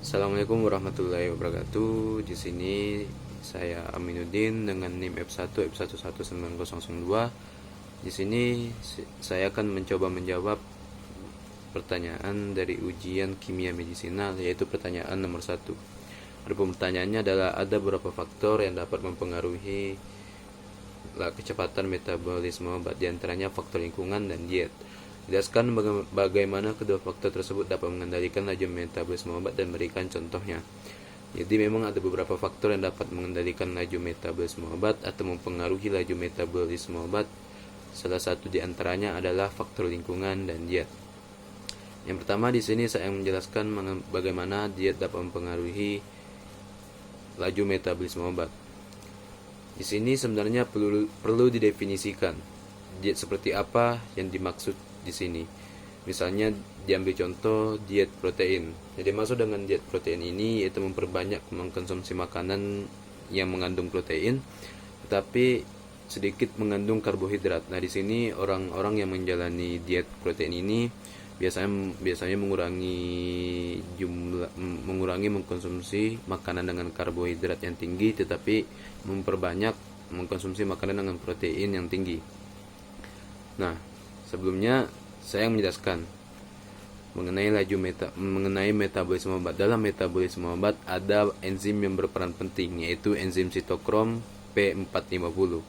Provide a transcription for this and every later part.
Assalamualaikum warahmatullahi wabarakatuh. Di sini saya Aminuddin dengan NIM F1 F11902. Di sini saya akan mencoba menjawab pertanyaan dari ujian kimia medisinal, yaitu pertanyaan nomor 1. Pertanyaannya adalah ada beberapa faktor yang dapat mempengaruhi kecepatan metabolisme obat, di antaranya faktor lingkungan dan diet. Jelaskan bagaimana kedua faktor tersebut dapat mengendalikan laju metabolisme obat dan berikan contohnya. Jadi memang ada beberapa faktor yang dapat mengendalikan laju metabolisme obat atau mempengaruhi laju metabolisme obat. Salah satu di antaranya adalah faktor lingkungan dan diet. Yang pertama di sini saya menjelaskan bagaimana diet dapat mempengaruhi laju metabolisme obat. Di sini sebenarnya perlu didefinisikan diet seperti apa yang dimaksud di sini. Misalnya diambil contoh diet protein. Jadi maksud dengan diet protein ini yaitu memperbanyak mengkonsumsi makanan yang mengandung protein tetapi sedikit mengandung karbohidrat. Nah, di sini orang-orang yang menjalani diet protein ini biasanya mengurangi mengkonsumsi makanan dengan karbohidrat yang tinggi tetapi memperbanyak mengkonsumsi makanan dengan protein yang tinggi. Nah, sebelumnya saya menjelaskan mengenai metabolisme obat. Dalam metabolisme obat ada enzim yang berperan penting, yaitu enzim sitokrom P450.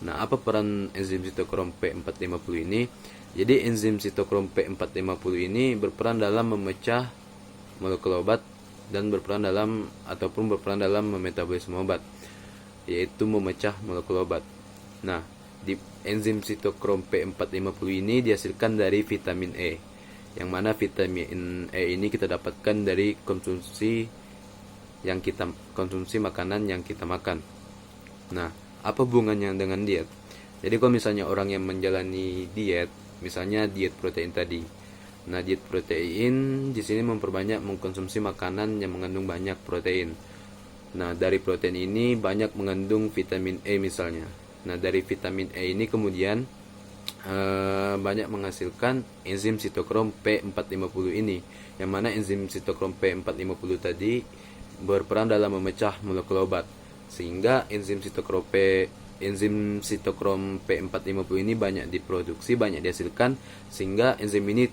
Nah, apa peran enzim sitokrom P450 ini? Jadi enzim sitokrom P450 ini berperan dalam memecah molekul obat dan berperan dalam metabolisme obat, yaitu memecah molekul obat. Nah, di enzim sitokrom P450 ini dihasilkan dari vitamin E, yang mana vitamin E ini kita dapatkan dari konsumsi makanan yang kita makan. Nah, apa hubungannya dengan diet? Jadi kalau misalnya orang yang menjalani diet, misalnya diet protein tadi. Nah, diet protein di sini memperbanyak mengkonsumsi makanan yang mengandung banyak protein. Nah, dari protein ini banyak mengandung vitamin E misalnya. Nah, dari vitamin E ini kemudian banyak menghasilkan enzim sitokrom P450 ini, yang mana enzim sitokrom P450 tadi berperan dalam memecah molekul obat, sehingga enzim sitokrom P450 ini banyak diproduksi, banyak dihasilkan, sehingga enzim ini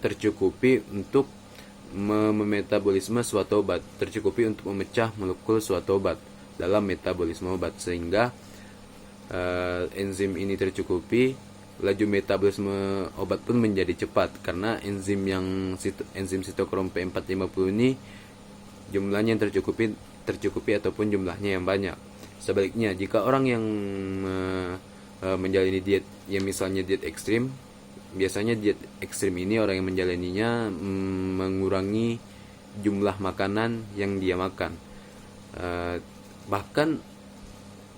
tercukupi untuk memetabolisme suatu obat, tercukupi untuk memecah molekul suatu obat dalam metabolisme obat, sehingga enzim ini tercukupi, laju metabolisme obat pun menjadi cepat karena enzim sitokrom P450 ini jumlahnya yang tercukupi ataupun jumlahnya yang banyak. Sebaliknya, jika orang yang menjalani diet yang misalnya diet ekstrim, biasanya diet ekstrim ini orang yang menjalaninya mengurangi jumlah makanan yang dia makan, bahkan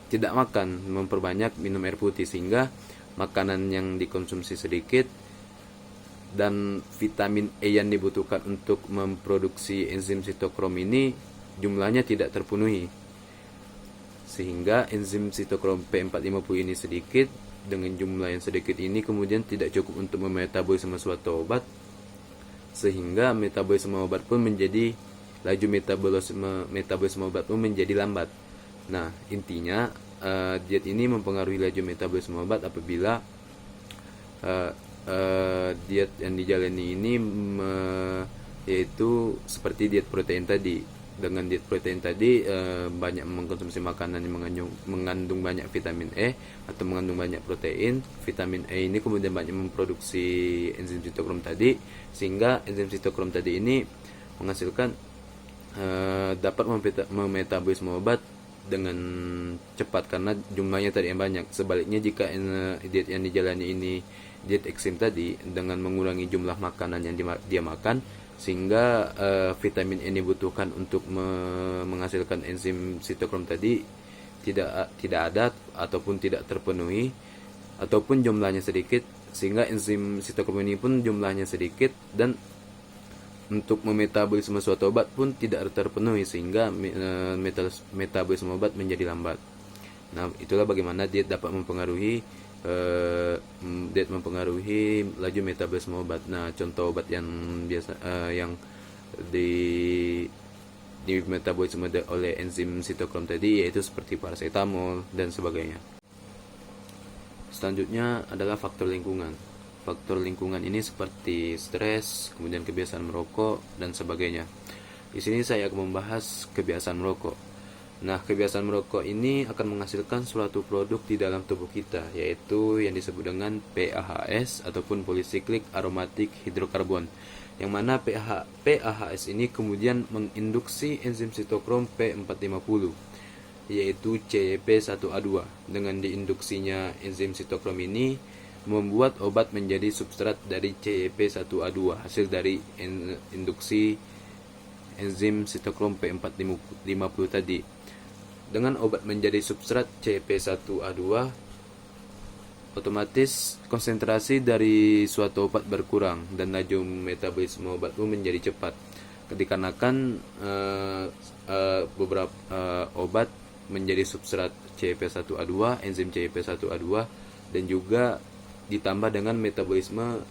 tidak makan, memperbanyak minum air putih, sehingga makanan yang dikonsumsi sedikit dan vitamin E yang dibutuhkan untuk memproduksi enzim sitokrom ini jumlahnya tidak terpenuhi, sehingga enzim sitokrom P450 ini sedikit. Dengan jumlah yang sedikit ini kemudian tidak cukup untuk memetabolisme suatu obat, sehingga laju metabolisme obat pun menjadi lambat. Nah, intinya diet ini mempengaruhi laju metabolisme obat apabila diet yang dijalani ini yaitu seperti diet protein tadi. Dengan diet protein tadi banyak mengkonsumsi makanan yang mengandung banyak vitamin E atau mengandung banyak protein. Vitamin E ini kemudian banyak memproduksi enzim sitokrom tadi, sehingga enzim sitokrom tadi ini menghasilkan dapat memetabolisme obat dengan cepat karena jumlahnya tadi yang banyak. Sebaliknya, jika diet yang dijalani ini diet ekstrim tadi, dengan mengurangi jumlah makanan yang dia makan, sehingga vitamin yang dibutuhkan untuk menghasilkan enzim sitokrom tadi tidak ada ataupun tidak terpenuhi ataupun jumlahnya sedikit, sehingga enzim sitokrom ini pun jumlahnya sedikit dan untuk memetabolisme suatu obat pun tidak terpenuhi, sehingga metabolisme obat menjadi lambat. Nah, itulah bagaimana diet dapat mempengaruhi laju metabolisme obat. Nah, contoh obat yang biasa yang di metabolisme oleh enzim sitokrom tadi, yaitu seperti paracetamol dan sebagainya. Selanjutnya adalah faktor lingkungan. Faktor lingkungan ini seperti stres, kemudian kebiasaan merokok dan sebagainya. Di sini saya akan membahas kebiasaan merokok. Nah, kebiasaan merokok ini akan menghasilkan suatu produk di dalam tubuh kita, yaitu yang disebut dengan PAHS ataupun polycyclic aromatic hydrocarbon. Yang mana PAHS ini kemudian menginduksi enzim sitokrom P450, yaitu CYP1A2. Dengan diinduksinya enzim sitokrom ini membuat obat menjadi substrat dari CYP1A2, hasil dari induksi enzim sitokrom P450 tadi. Dengan obat menjadi substrat CYP1A2, otomatis konsentrasi dari suatu obat berkurang dan laju metabolisme obat pun menjadi cepat. Dikarenakan beberapa obat menjadi substrat CYP1A2, enzim CYP1A2, dan juga ditambah dengan metabolisme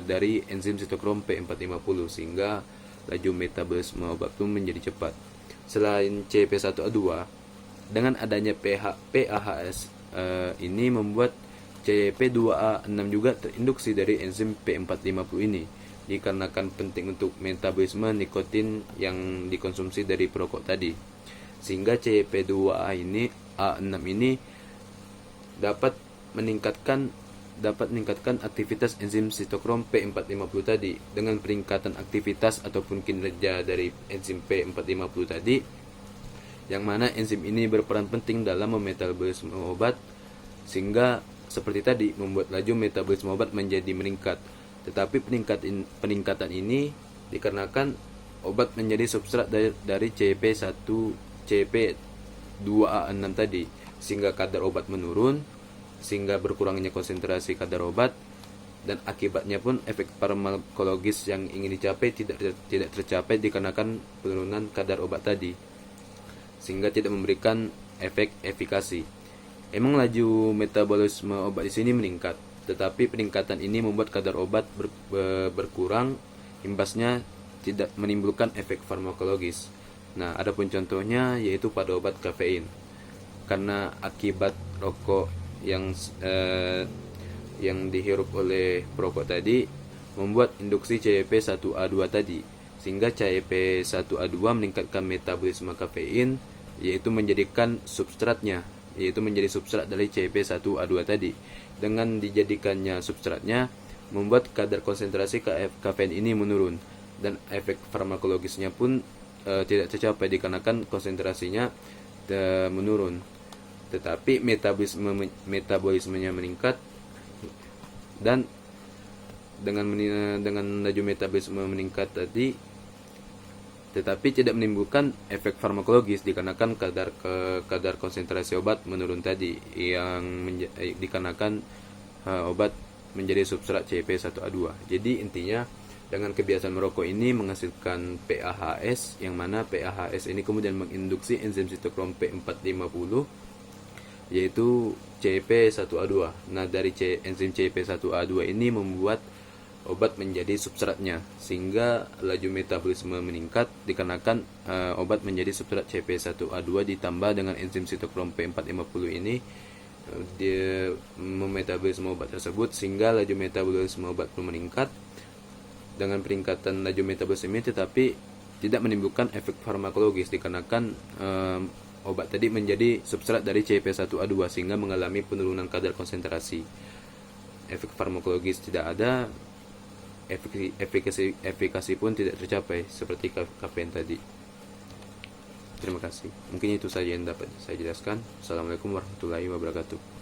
dari enzim sitokrom P450, sehingga laju metabolisme obat pun menjadi cepat. Selain CYP1A2, dengan adanya PAHS ini membuat CYP2A6 juga terinduksi dari enzim P450 ini, dikarenakan penting untuk metabolisme nikotin yang dikonsumsi dari perokok tadi. Sehingga CYP2A6 ini dapat meningkatkan aktivitas enzim sitokrom P450 tadi. Dengan peningkatan aktivitas ataupun kinerja dari enzim P450 tadi, yang mana enzim ini berperan penting dalam memetabolisme obat, sehingga seperti tadi membuat laju metabolisme obat menjadi meningkat. Tetapi peningkatan ini dikarenakan obat menjadi substrat dari CYP2A6 tadi, sehingga kadar obat menurun, sehingga berkurangnya konsentrasi kadar obat, dan akibatnya pun efek farmakologis yang ingin dicapai tidak tercapai dikarenakan penurunan kadar obat tadi, sehingga tidak memberikan efek efikasi. Emang laju metabolisme obat di sini meningkat, tetapi peningkatan ini membuat kadar obat berkurang, imbasnya tidak menimbulkan efek farmakologis. Nah, adapun contohnya yaitu pada obat kafein. Karena akibat rokok yang dihirup oleh perokok tadi membuat induksi CYP1A2 tadi, sehingga CYP1A2 meningkatkan metabolisme kafein, yaitu menjadi substrat dari CYP1A2 tadi. Dengan dijadikannya substratnya, membuat kadar konsentrasi kafein ini menurun, dan efek farmakologisnya pun tidak tercapai dikarenakan konsentrasinya menurun. Tetapi metabolismenya meningkat, dan dengan laju metabolisme meningkat tadi, tetapi tidak menimbulkan efek farmakologis dikarenakan kadar konsentrasi obat menurun tadi, yang dikarenakan obat menjadi substrat CYP1A2. Jadi intinya, dengan kebiasaan merokok ini menghasilkan PAHS, yang mana PAHS ini kemudian menginduksi enzim sitokrom P450, yaitu CYP1A2. Nah, dari enzim CYP1A2 ini membuat obat menjadi substratnya, sehingga laju metabolisme meningkat dikarenakan obat menjadi substrat CYP1A2 ditambah dengan enzim sitokrom P450 ini dia memetabolisme obat tersebut, sehingga laju metabolisme obat pun meningkat. Dengan peningkatan laju metabolisme ini tetapi tidak menimbulkan efek farmakologis dikarenakan obat tadi menjadi substrat dari CYP1A2, sehingga mengalami penurunan kadar konsentrasi. Efek farmakologis tidak ada, efikasi pun tidak tercapai seperti kafein tadi. Terima kasih. Mungkin itu saja yang dapat saya jelaskan. Assalamualaikum warahmatullahi wabarakatuh.